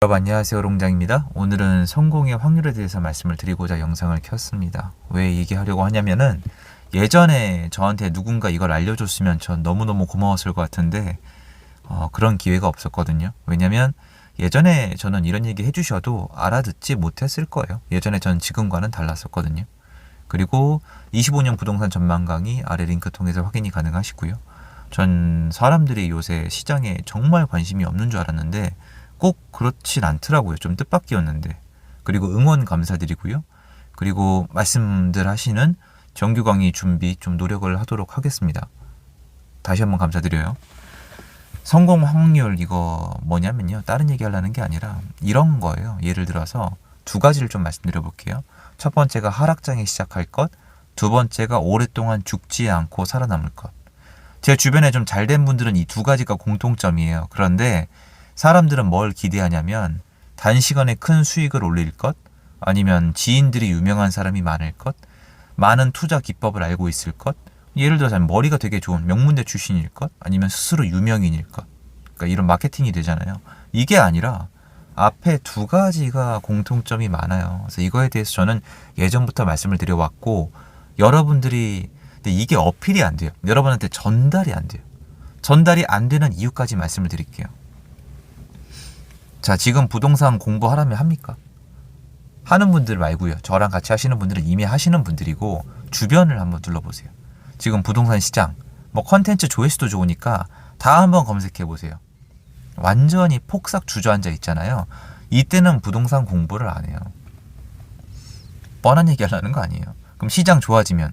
여러분 안녕하세요, 롱장입니다. 오늘은 성공의 확률에 대해서 말씀을 드리고자 영상을 켰습니다. 왜 얘기하려고 하냐면은 예전에 저한테 누군가 이걸 알려줬으면 전 너무너무 고마웠을 것 같은데 그런 기회가 없었거든요. 왜냐면 예전에 저는 이런 얘기 해주셔도 알아듣지 못했을 거예요. 예전에 전 지금과는 달랐었거든요. 그리고 25년 부동산 전망 강의 아래 링크 통해서 확인이 가능하시고요. 전 사람들이 요새 시장에 정말 관심이 없는 줄 알았는데 꼭 그렇진 않더라고요. 좀 뜻밖이었는데. 그리고 응원 감사드리고요. 그리고 말씀들 하시는 정규 강의 준비 좀 노력을 하도록 하겠습니다. 다시 한번 감사드려요. 성공 확률 이거 뭐냐면요. 다른 얘기 하려는 게 아니라 이런 거예요. 예를 들어서 두 가지를 좀 말씀드려 볼게요. 첫 번째가 하락장에 시작할 것, 두 번째가 오랫동안 죽지 않고 살아남을 것. 제 주변에 좀 잘된 분들은 이 두 가지가 공통점이에요. 그런데 사람들은 뭘 기대하냐면 단시간에 큰 수익을 올릴 것, 아니면 지인들이 유명한 사람이 많을 것, 많은 투자 기법을 알고 있을 것, 예를 들어서 머리가 되게 좋은 명문대 출신일 것, 아니면 스스로 유명인일 것. 그러니까 이런 마케팅이 되잖아요. 이게 아니라 앞에 두 가지가 공통점이 많아요. 그래서 이거에 대해서 저는 예전부터 말씀을 드려왔고, 여러분들이 근데 이게 어필이 안 돼요. 여러분한테 전달이 안 돼요. 전달이 안 되는 이유까지 말씀을 드릴게요. 자, 지금 부동산 공부하라면 합니까? 하는 분들 말고요. 저랑 같이 하시는 분들은 이미 하시는 분들이고, 주변을 한번 둘러보세요. 지금 부동산 시장, 뭐 컨텐츠 조회수도 좋으니까 다 한번 검색해 보세요. 완전히 폭삭 주저앉아 있잖아요. 이때는 부동산 공부를 안 해요. 뻔한 얘기 하려는 거 아니에요. 그럼 시장 좋아지면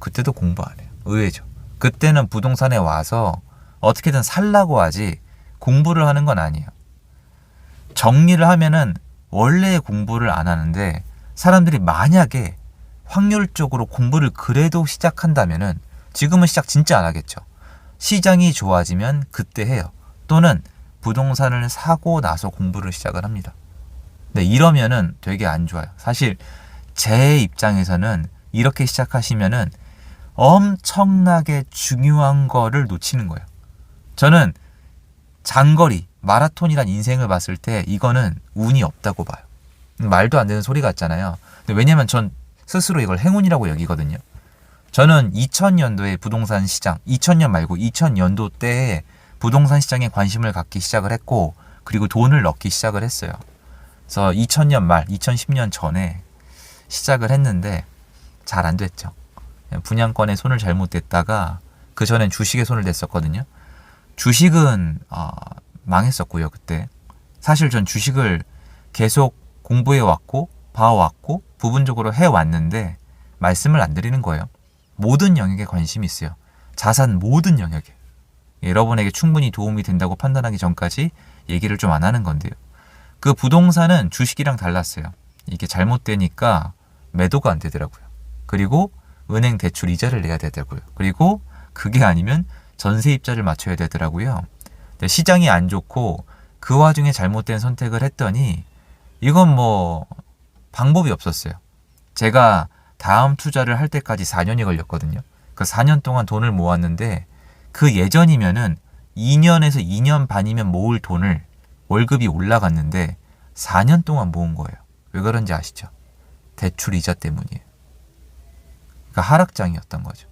그때도 공부 안 해요. 의외죠. 그때는 부동산에 와서 어떻게든 살라고 하지 공부를 하는 건 아니에요. 정리를 하면은 원래 공부를 안 하는데, 사람들이 만약에 확률적으로 공부를 그래도 시작한다면은 지금은 시작 진짜 안 하겠죠. 시장이 좋아지면 그때 해요. 또는 부동산을 사고 나서 공부를 시작을 합니다. 근데 이러면은 되게 안 좋아요. 사실 제 입장에서는 이렇게 시작하시면은 엄청나게 중요한 거를 놓치는 거예요. 저는 장거리 마라톤이란 인생을 봤을 때 이거는 운이 없다고 봐요. 말도 안 되는 소리 같잖아요. 근데 왜냐면 전 스스로 이걸 행운이라고 여기거든요. 저는 2000년도에 부동산 시장, 2000년 말고 2000년도 때에 부동산 시장에 관심을 갖기 시작을 했고, 그리고 돈을 넣기 시작을 했어요. 그래서 2000년 말, 2010년 전에 시작을 했는데 잘 안 됐죠. 분양권에 손을 잘못 댔다가 그 전엔 주식에 손을 댔었거든요. 주식은 망했었고요. 그때 사실 전 주식을 계속 공부해 왔고 봐왔고 부분적으로 해왔는데 말씀을 안 드리는 거예요. 모든 영역에 관심이 있어요. 자산 모든 영역에. 여러분에게 충분히 도움이 된다고 판단하기 전까지 얘기를 좀 안 하는 건데요. 그 부동산은 주식이랑 달랐어요. 이게 잘못되니까 매도가 안 되더라고요. 그리고 은행 대출 이자를 내야 되더라고요. 그리고 그게 아니면 전세 입자를 맞춰야 되더라고요. 시장이 안 좋고 그 와중에 잘못된 선택을 했더니 이건 뭐 방법이 없었어요. 제가 다음 투자를 할 때까지 4년이 걸렸거든요. 그 4년 동안 돈을 모았는데 그 예전이면은 2년에서 2년 반이면 모을 돈을 월급이 올라갔는데 4년 동안 모은 거예요. 왜 그런지 아시죠? 대출 이자 때문이에요. 그러니까 하락장이었던 거죠.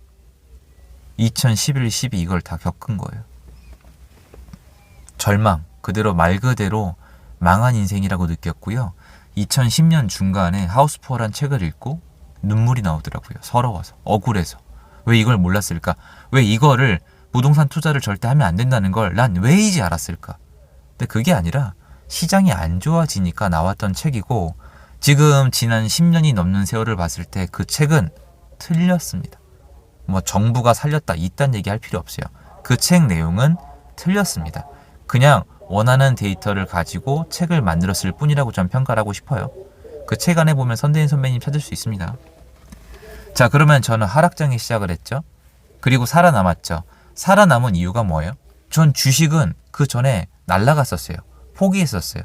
2011, 12 이걸 다 겪은 거예요. 절망, 그대로 말 그대로 망한 인생이라고 느꼈고요. 2010년 중간에 하우스푸어란 책을 읽고 눈물이 나오더라고요. 서러워서, 억울해서. 왜 이걸 몰랐을까? 왜 이거를 부동산 투자를 절대 하면 안 된다는 걸 난 왜 이제 알았을까? 근데 그게 아니라 시장이 안 좋아지니까 나왔던 책이고, 지금 지난 10년이 넘는 세월을 봤을 때 그 책은 틀렸습니다. 뭐 정부가 살렸다 이딴 얘기 할 필요 없어요. 그 책 내용은 틀렸습니다. 그냥 원하는 데이터를 가지고 책을 만들었을 뿐이라고 전 평가를 하고 싶어요. 그 책 안에 보면 선대인 선배님 찾을 수 있습니다. 자, 그러면 저는 하락장에 시작을 했죠. 그리고 살아남았죠. 살아남은 이유가 뭐예요? 전 주식은 그 전에 날라갔었어요. 포기했었어요.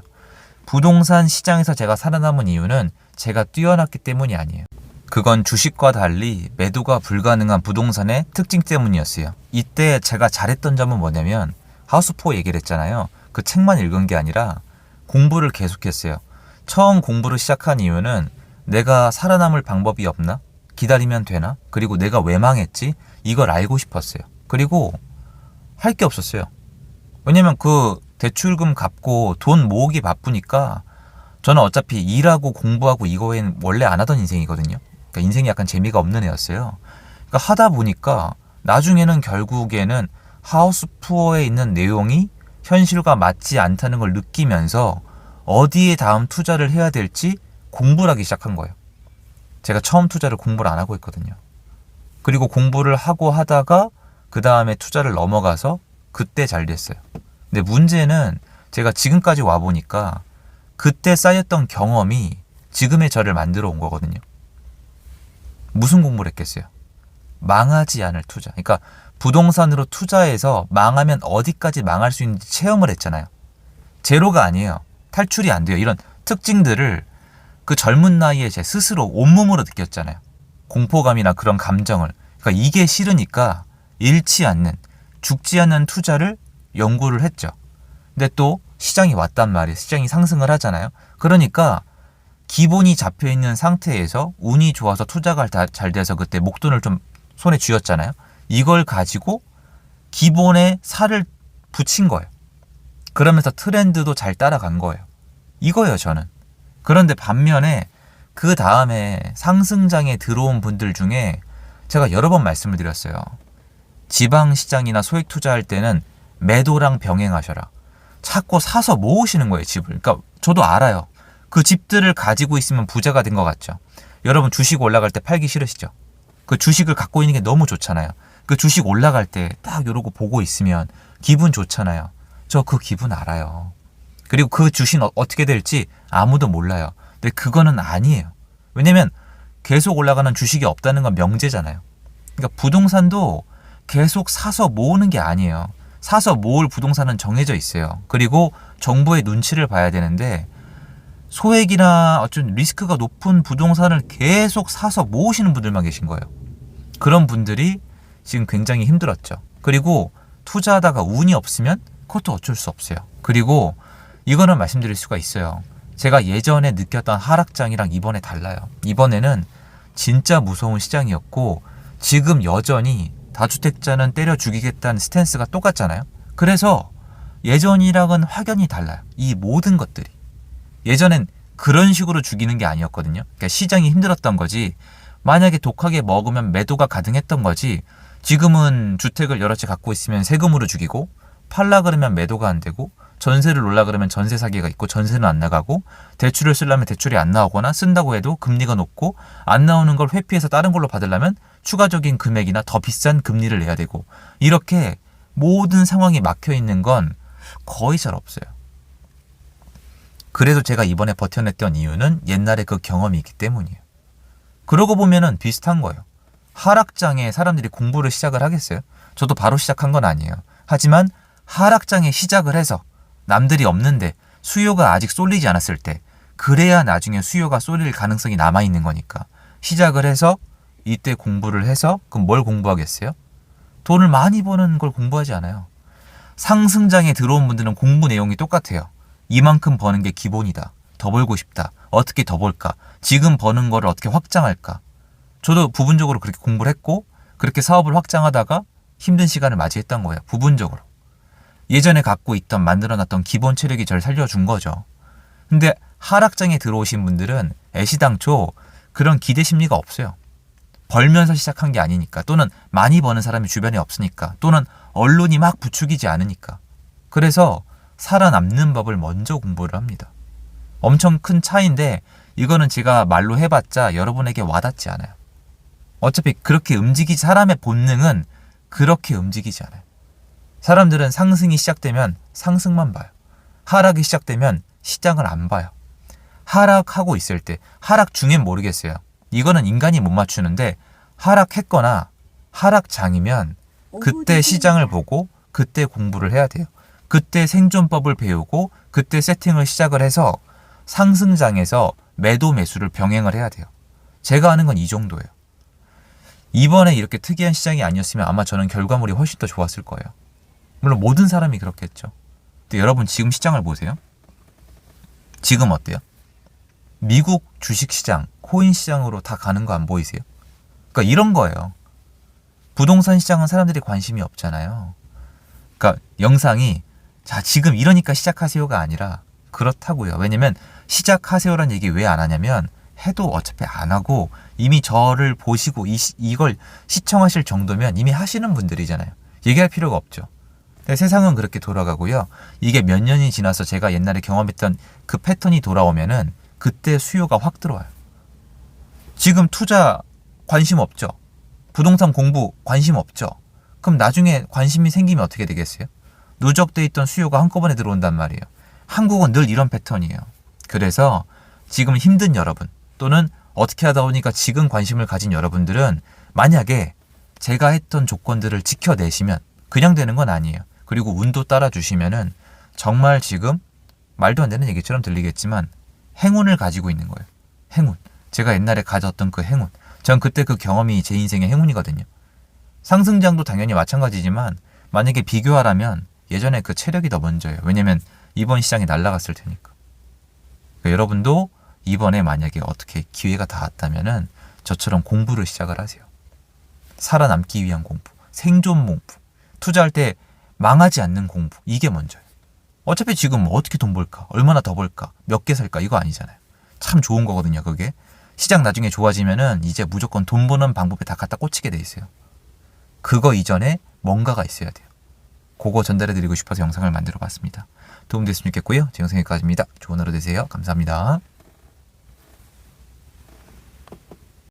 부동산 시장에서 제가 살아남은 이유는 제가 뛰어났기 때문이 아니에요. 그건 주식과 달리 매도가 불가능한 부동산의 특징 때문이었어요. 이때 제가 잘했던 점은 뭐냐면 하우스포 얘기를 했잖아요. 그 책만 읽은 게 아니라 공부를 계속했어요. 처음 공부를 시작한 이유는 내가 살아남을 방법이 없나? 기다리면 되나? 그리고 내가 왜 망했지? 이걸 알고 싶었어요. 그리고 할 게 없었어요. 왜냐면 그 대출금 갚고 돈 모으기 바쁘니까 저는 어차피 일하고 공부하고 이거 외엔 원래 안 하던 인생이거든요. 그러니까 인생이 약간 재미가 없는 애였어요. 그러니까 하다 보니까 나중에는 결국에는 하우스 푸어에 있는 내용이 현실과 맞지 않다는 걸 느끼면서 어디에 다음 투자를 해야 될지 공부를 하기 시작한 거예요. 제가 처음 투자를 공부를 안 하고 있거든요. 그리고 공부를 하고 하다가 그 다음에 투자를 넘어가서 그때 잘 됐어요. 근데 문제는 제가 지금까지 와보니까 그때 쌓였던 경험이 지금의 저를 만들어 온 거거든요. 무슨 공부를 했겠어요? 망하지 않을 투자. 그러니까 부동산으로 투자해서 망하면 어디까지 망할 수 있는지 체험을 했잖아요. 제로가 아니에요. 탈출이 안 돼요. 이런 특징들을 그 젊은 나이에 제 스스로 온몸으로 느꼈잖아요. 공포감이나 그런 감정을. 그러니까 이게 싫으니까 잃지 않는, 죽지 않는 투자를 연구를 했죠. 근데 또 시장이 왔단 말이에요. 시장이 상승을 하잖아요. 그러니까 기본이 잡혀있는 상태에서 운이 좋아서 투자가 잘 돼서 그때 목돈을 좀 손에 쥐었잖아요. 이걸 가지고 기본에 살을 붙인 거예요. 그러면서 트렌드도 잘 따라간 거예요. 이거예요, 저는. 그런데 반면에 그 다음에 상승장에 들어온 분들 중에 제가 여러 번 말씀을 드렸어요. 지방시장이나 소액 투자할 때는 매도랑 병행하셔라. 자꾸 사서 모으시는 거예요, 집을. 그러니까 저도 알아요. 그 집들을 가지고 있으면 부자가 된 것 같죠. 여러분 주식 올라갈 때 팔기 싫으시죠? 그 주식을 갖고 있는 게 너무 좋잖아요. 그 주식 올라갈 때 딱 이러고 보고 있으면 기분 좋잖아요. 저 그 기분 알아요. 그리고 그 주식은 어떻게 될지 아무도 몰라요. 근데 그거는 아니에요. 왜냐면 계속 올라가는 주식이 없다는 건 명제잖아요. 그러니까 부동산도 계속 사서 모으는 게 아니에요. 사서 모을 부동산은 정해져 있어요. 그리고 정부의 눈치를 봐야 되는데 소액이나 어쩐 리스크가 높은 부동산을 계속 사서 모으시는 분들만 계신 거예요. 그런 분들이 지금 굉장히 힘들었죠. 그리고 투자하다가 운이 없으면 그것도 어쩔 수 없어요. 그리고 이거는 말씀드릴 수가 있어요. 제가 예전에 느꼈던 하락장이랑 이번에 달라요. 이번에는 진짜 무서운 시장이었고 지금 여전히 다주택자는 때려 죽이겠다는 스탠스가 똑같잖아요. 그래서 예전이랑은 확연히 달라요. 이 모든 것들이. 예전엔 그런 식으로 죽이는 게 아니었거든요. 그러니까 시장이 힘들었던 거지. 만약에 독하게 먹으면 매도가 가능했던 거지. 지금은 주택을 여러 채 갖고 있으면 세금으로 죽이고 팔라 그러면 매도가 안 되고 전세를 놓으려 그러면 전세 사기가 있고 전세는 안 나가고 대출을 쓰려면 대출이 안 나오거나 쓴다고 해도 금리가 높고 안 나오는 걸 회피해서 다른 걸로 받으려면 추가적인 금액이나 더 비싼 금리를 내야 되고 이렇게 모든 상황이 막혀 있는 건 거의 잘 없어요. 그래도 제가 이번에 버텨냈던 이유는 옛날에 그 경험이 있기 때문이에요. 그러고 보면은 비슷한 거예요. 하락장에 사람들이 공부를 시작을 하겠어요? 저도 바로 시작한 건 아니에요. 하지만 하락장에 시작을 해서 남들이 없는데 수요가 아직 쏠리지 않았을 때 그래야 나중에 수요가 쏠릴 가능성이 남아있는 거니까 시작을 해서 이때 공부를 해서 그럼 뭘 공부하겠어요? 돈을 많이 버는 걸 공부하지 않아요. 상승장에 들어온 분들은 공부 내용이 똑같아요. 이만큼 버는 게 기본이다. 더 벌고 싶다. 어떻게 더 벌까? 지금 버는 거를 어떻게 확장할까? 저도 부분적으로 그렇게 공부를 했고 그렇게 사업을 확장하다가 힘든 시간을 맞이했던 거예요. 부분적으로. 예전에 갖고 있던 만들어놨던 기본 체력이 저를 살려준 거죠. 근데 하락장에 들어오신 분들은 애시당초 그런 기대 심리가 없어요. 벌면서 시작한 게 아니니까 또는 많이 버는 사람이 주변에 없으니까 또는 언론이 막 부추기지 않으니까 그래서 살아남는 법을 먼저 공부를 합니다. 엄청 큰 차이인데 이거는 제가 말로 해봤자 여러분에게 와닿지 않아요. 어차피 그렇게 사람의 본능은 그렇게 움직이지 않아요. 사람들은 상승이 시작되면 상승만 봐요. 하락이 시작되면 시장을 안 봐요. 하락하고 있을 때 하락 중엔 모르겠어요. 이거는 인간이 못 맞추는데 하락했거나 하락장이면 그때 시장을 보고 그때 공부를 해야 돼요. 그때 생존법을 배우고 그때 세팅을 시작을 해서 상승장에서 매도 매수를 병행을 해야 돼요. 제가 하는 건 이 정도예요. 이번에 이렇게 특이한 시장이 아니었으면 아마 저는 결과물이 훨씬 더 좋았을 거예요. 물론 모든 사람이 그렇겠죠. 근데 여러분 지금 시장을 보세요. 지금 어때요? 미국 주식시장, 코인 시장으로 다 가는 거 안 보이세요? 그러니까 이런 거예요. 부동산 시장은 사람들이 관심이 없잖아요. 그러니까 영상이 자 지금 이러니까 시작하세요가 아니라 그렇다고요. 왜냐면 시작하세요란 얘기 왜 안 하냐면 해도 어차피 안 하고 이미 저를 보시고 이걸 시청하실 정도면 이미 하시는 분들이잖아요. 얘기할 필요가 없죠. 근데 세상은 그렇게 돌아가고요. 이게 몇 년이 지나서 제가 옛날에 경험했던 그 패턴이 돌아오면은 그때 수요가 확 들어와요. 지금 투자 관심 없죠? 부동산 공부 관심 없죠? 그럼 나중에 관심이 생기면 어떻게 되겠어요? 누적돼 있던 수요가 한꺼번에 들어온단 말이에요. 한국은 늘 이런 패턴이에요. 그래서 지금 힘든 여러분 또는 어떻게 하다 보니까 지금 관심을 가진 여러분들은 만약에 제가 했던 조건들을 지켜내시면 그냥 되는 건 아니에요. 그리고 운도 따라주시면은 정말 지금 말도 안 되는 얘기처럼 들리겠지만 행운을 가지고 있는 거예요. 행운. 제가 옛날에 가졌던 그 행운. 전 그때 그 경험이 제 인생의 행운이거든요. 상승장도 당연히 마찬가지지만 만약에 비교하라면 예전에 그 체력이 더 먼저예요. 왜냐면 이번 시장이 날아갔을 테니까. 그러니까 여러분도 이번에 만약에 어떻게 기회가 닿았다면은 저처럼 공부를 시작을 하세요. 살아남기 위한 공부, 생존 공부, 투자할 때 망하지 않는 공부, 이게 먼저예요. 어차피 지금 뭐 어떻게 돈 벌까, 얼마나 더 벌까, 몇 개 살까 이거 아니잖아요. 참 좋은 거거든요. 그게 시장 나중에 좋아지면은 이제 무조건 돈 버는 방법에 다 갖다 꽂히게 돼 있어요. 그거 이전에 뭔가가 있어야 돼요. 그거 전달해드리고 싶어서 영상을 만들어 봤습니다. 도움됐으면 좋겠고요. 제 영상 여기까지입니다. 좋은 하루 되세요. 감사합니다.